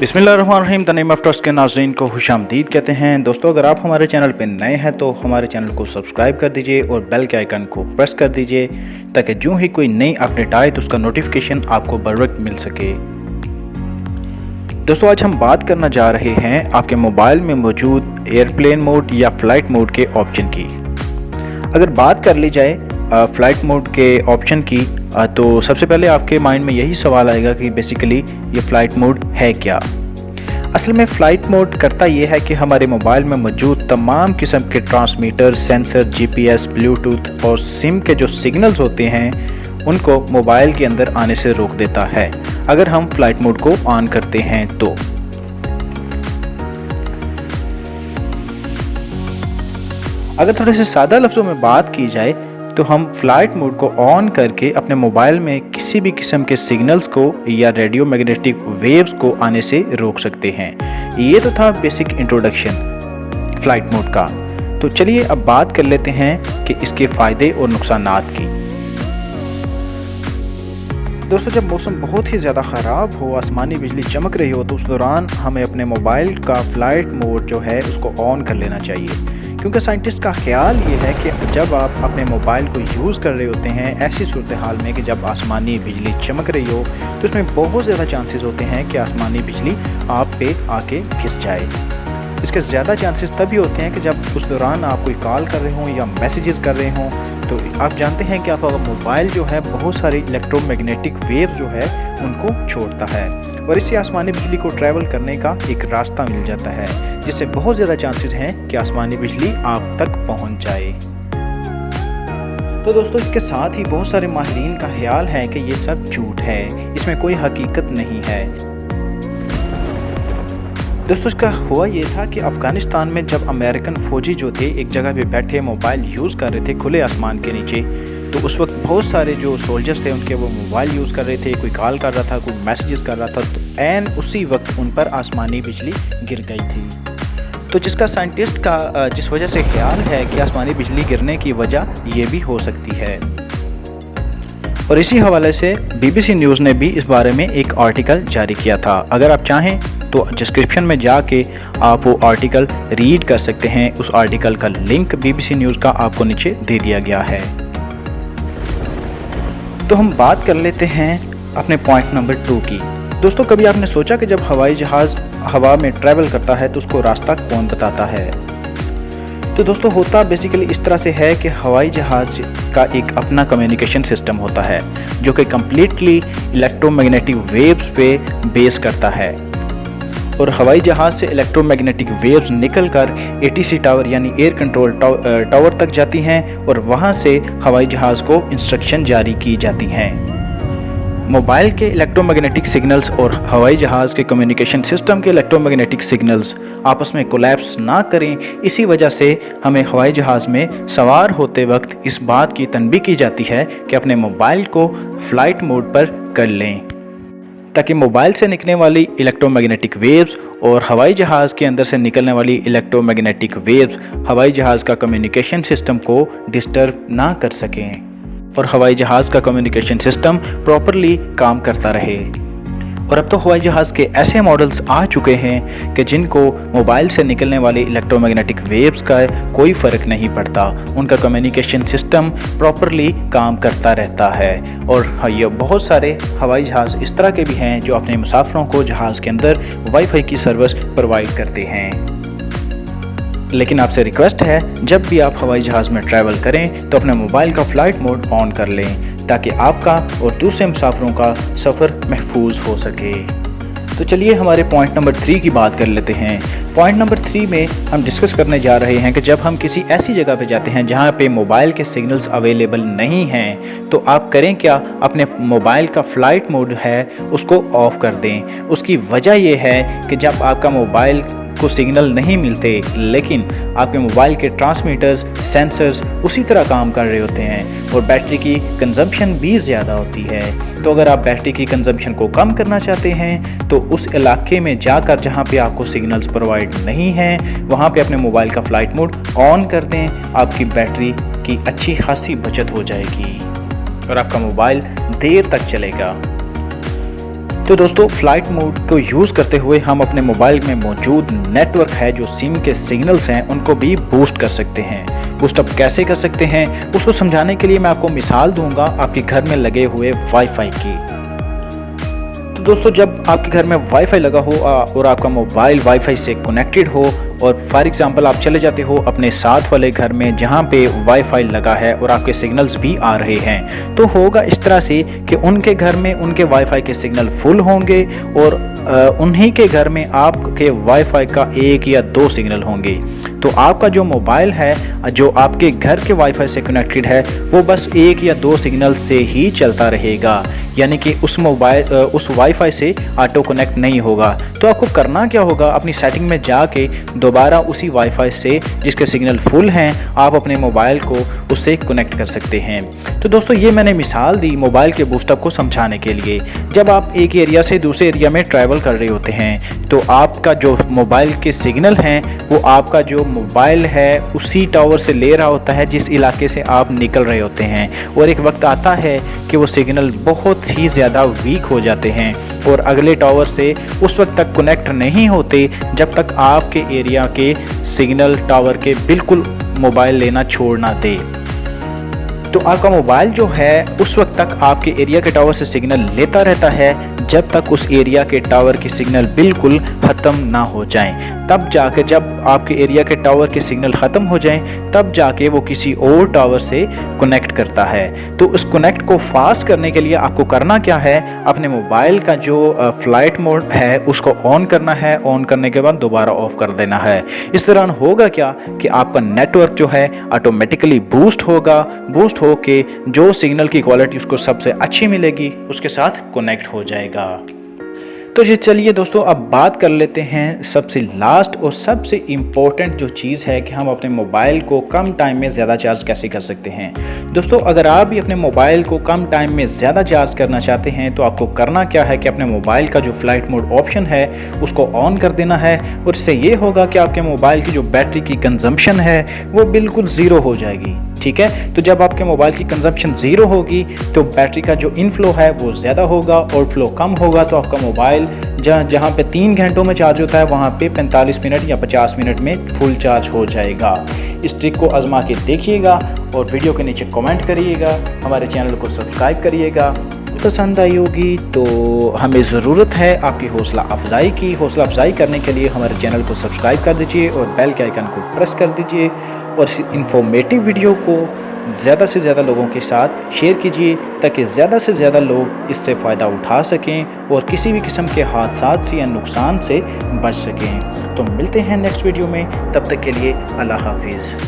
बिस्मिल्लाहिर्रहमानिर्रहीम। The name of trust के नाज़रीन को खुशामदीद कहते हैं। दोस्तों, अगर आप हमारे चैनल पर नए हैं तो हमारे चैनल को सब्सक्राइब कर दीजिए और बेल के आइकन को प्रेस कर दीजिए ताकि जो ही कोई नई अपडेट आए तो उसका नोटिफिकेशन आपको बर वक्त मिल सके। दोस्तों, आज हम बात करना जा रहे हैं आपके मोबाइल में मौजूद एयरप्लेन मोड या फ़्लाइट मोड के ऑप्शन की। अगर बात कर ली जाए फ़्लाइट मोड के ऑप्शन की तो सबसे पहले आपके माइंड में यही सवाल आएगा कि बेसिकली ये फ़्लाइट मोड है क्या। असल में फ़्लाइट मोड करता ये है कि हमारे मोबाइल में मौजूद तमाम किस्म के ट्रांसमीटर, सेंसर, जीपीएस, ब्लूटूथ और सिम के जो सिग्नल्स होते हैं उनको मोबाइल के अंदर आने से रोक देता है अगर हम फ़्लाइट मोड को ऑन करते हैं तो। अगर थोड़े से सादा लफ्ज़ों में बात की जाए तो हम फ़्लाइट मोड को ऑन करके अपने मोबाइल में किसी भी किस्म के सिग्नल्स को या रेडियो मैग्नेटिक वेव्स को आने से रोक सकते हैं। ये तो था बेसिक इंट्रोडक्शन फ़्लाइट मोड का। तो चलिए अब बात कर लेते हैं कि इसके फ़ायदे और नुकसानात की। दोस्तों, जब मौसम बहुत ही ज़्यादा ख़राब हो, आसमानी बिजली चमक रही हो तो उस दौरान हमें अपने मोबाइल का फ़्लाइट मोड जो है उसको ऑन कर लेना चाहिए, क्योंकि साइंटिस्ट का ख्याल ये है कि जब आप अपने मोबाइल को यूज़ कर रहे होते हैं ऐसी सूरत हाल में कि जब आसमानी बिजली चमक रही हो तो इसमें बहुत ज़्यादा चांसेस होते हैं कि आसमानी बिजली आप पे आके गिर जाए। इसके ज़्यादा चांसेस तभी होते हैं कि जब उस दौरान आप कोई कॉल कर रहे हों या मैसेजेस कर रहे हों। तो आप जानते हैं कि आपका मोबाइल जो है बहुत सारी इलेक्ट्रोमैग्नेटिक वेव जो है उनको छोड़ता है और इससे आसमानी बिजली को ट्रैवल करने का एक रास्ता मिल जाता है, जिससे बहुत ज़्यादा चांसेस हैं कि आसमानी बिजली आप तक पहुंच जाए। तो दोस्तों, इसके साथ ही बहुत सारे माहिरीन का ख्याल है कि ये सब झूठ है, इसमें कोई हकीकत नहीं है। दोस्तों, इसका हुआ ये था कि अफ़गानिस्तान में जब अमेरिकन फ़ौजी जो थे एक जगह पे बैठे मोबाइल यूज़ कर रहे थे खुले आसमान के नीचे, तो उस वक्त बहुत सारे जो सोल्जर्स थे उनके वो मोबाइल यूज़ कर रहे थे, कोई कॉल कर रहा था, कोई मैसेजेस कर रहा था, तो ऐन उसी वक्त उन पर आसमानी बिजली गिर गई थी। तो जिसका साइंटिस्ट का जिस वजह से ख्याल है कि आसमानी बिजली गिरने की वजह ये भी हो सकती है। और इसी हवाले से BBC न्यूज़ ने भी इस बारे में एक आर्टिकल जारी किया था। अगर आप चाहें तो डिस्क्रिप्शन में जाके आप वो आर्टिकल रीड कर सकते हैं। उस आर्टिकल का लिंक BBC न्यूज़ का आपको नीचे दे दिया गया है। तो हम बात कर लेते हैं अपने पॉइंट नंबर 2 की। दोस्तों, कभी आपने सोचा कि जब हवाई जहाज़ हवा में ट्रैवल करता है तो उसको रास्ता कौन बताता है? तो दोस्तों, होता बेसिकली इस तरह से है कि हवाई जहाज़ का एक अपना कम्युनिकेशन सिस्टम होता है जो कि कम्प्लीटली इलेक्ट्रोमैग्नेटिक वेव्स पे बेस करता है और हवाई जहाज़ से इलेक्ट्रोमैग्नेटिक वेव्स निकलकर ATC टावर यानी एयर कंट्रोल टावर तक जाती हैं और वहाँ से हवाई जहाज़ को इंस्ट्रक्शन जारी की जाती हैं। मोबाइल के इलेक्ट्रोमैग्नेटिक सिग्नल्स और हवाई जहाज़ के कम्युनिकेशन सिस्टम के इलेक्ट्रोमैग्नेटिक सिग्नल्स आपस में कोलैप्स ना करें, इसी वजह से हमें हवाई जहाज़ में सवार होते वक्त इस बात की तनबीह की जाती है कि अपने मोबाइल को फ़्लाइट मोड पर कर लें, ताकि मोबाइल से निकलने वाली इलेक्ट्रोमैग्नेटिक वेव्स और हवाई जहाज़ के अंदर से निकलने वाली इलेक्ट्रोमैग्नेटिक वेव्स हवाई जहाज़ का कम्युनिकेशन सिस्टम को डिस्टर्ब ना कर सकें और हवाई जहाज़ का कम्युनिकेशन सिस्टम प्रॉपरली काम करता रहे। और अब तो हवाई जहाज़ के ऐसे मॉडल्स आ चुके हैं कि जिनको मोबाइल से निकलने वाली इलेक्ट्रोमैग्नेटिक वेव्स का कोई फ़र्क नहीं पड़ता, उनका कम्युनिकेशन सिस्टम प्रॉपरली काम करता रहता है। और ये बहुत सारे हवाई जहाज़ इस तरह के भी हैं जो अपने मुसाफिरों को जहाज़ के अंदर वाईफाई की सर्विस प्रोवाइड करते हैं। लेकिन आपसे रिक्वेस्ट है, जब भी आप हवाई जहाज़ में ट्रैवल करें तो अपने मोबाइल का फ़्लाइट मोड ऑन कर लें ताकि आपका और दूसरे मुसाफिरों का सफ़र महफूज हो सके। तो चलिए हमारे पॉइंट नंबर 3 की बात कर लेते हैं। पॉइंट नंबर 3 में हम डिस्कस करने जा रहे हैं कि जब हम किसी ऐसी जगह पे जाते हैं जहाँ पे मोबाइल के सिग्नल्स अवेलेबल नहीं हैं तो आप करें क्या, अपने मोबाइल का फ़्लाइट मोड है उसको ऑफ़ कर दें। उसकी वजह यह है कि जब आपका मोबाइल को सिग्नल नहीं मिलते लेकिन आपके मोबाइल के ट्रांसमीटर्स, सेंसर्स उसी तरह काम कर रहे होते हैं और बैटरी की कंजम्पशन भी ज़्यादा होती है। तो अगर आप बैटरी की कंजम्पशन को कम करना चाहते हैं तो उस इलाके में जाकर जहां पे आपको सिग्नल्स प्रोवाइड नहीं हैं वहां पे अपने मोबाइल का फ़्लाइट मोड ऑन कर दें। आपकी बैटरी की अच्छी खासी बचत हो जाएगी और आपका मोबाइल देर तक चलेगा। तो दोस्तों फ्लाइट मोड को यूज़ करते हुए हम अपने मोबाइल में मौजूद नेटवर्क है जो सिम के सिग्नल्स हैं उनको भी बूस्ट कर सकते हैं। बूस्ट अप कैसे कर सकते हैं उसको समझाने के लिए मैं आपको मिसाल दूंगा आपके घर में लगे हुए वाईफाई की। तो दोस्तों जब आपके घर में वाईफाई लगा हो और आपका मोबाइल वाईफाई से कनेक्टेड हो और फॉर एग्जांपल आप चले जाते हो अपने साथ वाले घर में जहाँ पे वाईफाई लगा है और आपके सिग्नल्स भी आ रहे हैं, तो होगा इस तरह से कि उनके घर में उनके वाईफाई के सिग्नल फुल होंगे और उन्हीं के घर में आपके वाईफाई का 1 या 2 सिग्नल होंगे। तो आपका जो मोबाइल है जो आपके घर के वाईफाई से कनेक्टेड है वो बस 1 या 2 सिग्नल से ही चलता रहेगा, यानी कि उस वाईफाई से ऑटो कनेक्ट नहीं होगा। तो आपको करना क्या होगा, अपनी सेटिंग में जाके दोबारा उसी वाईफाई से जिसके सिग्नल फुल हैं आप अपने मोबाइल को उससे कनेक्ट कर सकते हैं। तो दोस्तों ये मैंने मिसाल दी मोबाइल के बूस्टअप को समझाने के लिए। जब आप एक एरिया से दूसरे एरिया में ट्रैवल कर रहे होते हैं तो आपका जो मोबाइल के सिग्नल हैं वो आपका जो मोबाइल है उसी टावर से ले रहा होता है जिस इलाके से आप निकल रहे होते हैं, और एक वक्त आता है कि वो सिग्नल बहुत ही ज़्यादा वीक हो जाते हैं और अगले टावर से उस वक्त तक कनेक्ट नहीं होते जब तक आपके एरिया के सिग्नल टावर के बिल्कुल मोबाइल लेना छोड़ ना दे। तो आपका मोबाइल जो है उस वक्त तक आपके एरिया के टावर से सिग्नल लेता रहता है जब तक उस एरिया के टावर के सिग्नल बिल्कुल ख़त्म ना हो जाएं। तब जाकर जब आपके एरिया के टावर के सिग्नल ख़त्म हो जाएं तब जाके वो किसी और टावर से कनेक्ट करता है। तो उस कनेक्ट को फास्ट करने के लिए आपको करना क्या है, अपने मोबाइल का जो फ्लाइट मोड है उसको ऑन करना है, ऑन करने के बाद दोबारा ऑफ कर देना है। इस दौरान होगा क्या कि आपका नेटवर्क जो है ऑटोमेटिकली बूस्ट होगा, बूस्ट होके जो सिग्नल की क्वालिटी उसको सबसे अच्छी मिलेगी उसके साथ कनेक्ट हो जाएगा। तो ये चलिए दोस्तों अब बात कर लेते हैं सबसे लास्ट और सबसे इम्पोर्टेंट जो चीज़ है कि हम अपने मोबाइल को कम टाइम में ज़्यादा चार्ज कैसे कर सकते हैं। दोस्तों अगर आप भी अपने मोबाइल को कम टाइम में ज़्यादा चार्ज करना चाहते हैं तो आपको करना क्या है कि अपने मोबाइल का जो फ्लाइट मोड ऑप्शन है उसको ऑन कर देना है, और इससे ये होगा कि आपके मोबाइल की जो बैटरी की कंजम्पशन है वो बिल्कुल ज़ीरो हो जाएगी। ठीक है, तो जब आपके मोबाइल की कंजम्पशन ज़ीरो होगी तो बैटरी का जो इनफ्लो है वो ज़्यादा होगा और फ्लो कम होगा, तो आपका मोबाइल जहाँ पे 3 घंटों में चार्ज होता है वहाँ पे 45 मिनट या 50 मिनट में फुल चार्ज हो जाएगा। इस ट्रिक को आजमा के देखिएगा और वीडियो के नीचे कमेंट करिएगा, हमारे चैनल को सब्सक्राइब करिएगा। पसंद आई होगी तो हमें ज़रूरत है आपकी हौसला अफजाई की। हौसला अफजाई करने के लिए हमारे चैनल को सब्सक्राइब कर दीजिए और बेल के आइकन को प्रेस कर दीजिए और इस इन्फॉर्मेटिव वीडियो को ज़्यादा से ज़्यादा लोगों के साथ शेयर कीजिए ताकि ज़्यादा से ज़्यादा लोग इससे फ़ायदा उठा सकें और किसी भी किस्म के हादसात से या नुकसान से बच सकें। तो मिलते हैं नेक्स्ट वीडियो में, तब तक के लिए अल्लाह हाफिज़।